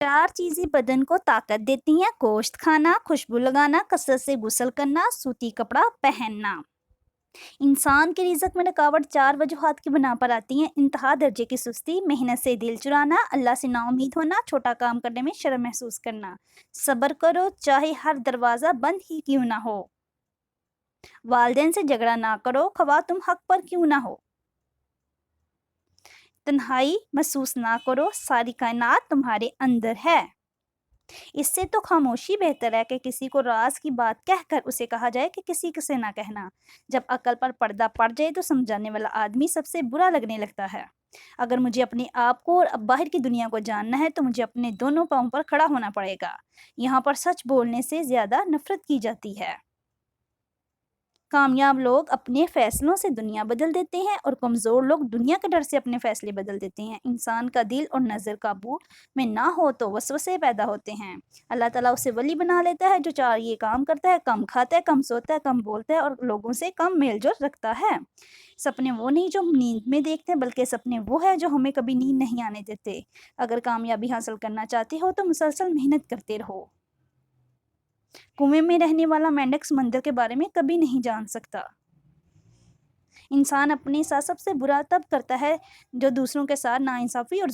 चार चीजें बदन को ताकत देती हैं: गोश्त खाना, खुशबू लगाना, कसरत से गुस्ल करना, सूती कपड़ा पहनना। इंसान की रिज़्क में रुकावट चार वजूहात की बिना पर आती हैं: इंतहा दर्जे की सुस्ती, मेहनत से दिल चुराना, अल्लाह से नाउमीद होना, छोटा काम करने में शर्म महसूस करना। सब्र करो, चाहे हर दरवाज़ा बंद ही क्यों ना हो। वालिदैन से झगड़ा ना करो, ख्वाह तुम हक पर क्यों ना हो। तन्हाई महसूस ना करो, सारी कायनात तुम्हारे अंदर है। इससे तो खामोशी बेहतर है कि किसी को राज की बात कहकर उसे कहा जाए कि किसी से ना कहना। जब अकल पर पर्दा पड़ जाए तो समझाने वाला आदमी सबसे बुरा लगने लगता है। अगर मुझे अपने आप को और अब बाहर की दुनिया को जानना है तो मुझे अपने दोनों पाँव पर खड़ा होना पड़ेगा। यहाँ पर सच बोलने से ज़्यादा नफरत की जाती है। कामयाब लोग अपने फैसलों से दुनिया बदल देते हैं और कमज़ोर लोग दुनिया के डर से अपने फैसले बदल देते हैं। इंसान का दिल और नज़र काबू में ना हो तो वसवसे पैदा होते हैं। अल्लाह ताला उसे वली बना लेता है जो चार ये काम करता है: कम खाता है, कम सोता है, कम बोलता है और लोगों से कम मेलजोल रखता है। सपने वो नहीं जो नींद में देखते हैं, बल्कि सपने वो है जो हमें कभी नींद नहीं आने देते। अगर कामयाबी हासिल करना चाहते हो तो मुसलसल मेहनत करते रहो। कुएं में रहने वाला मेंढक समंदर के बारे में कभी नहीं जान सकता। इंसान अपने साथ सबसे बुरा तब करता है जो दूसरों के साथ नाइंसाफ़ी और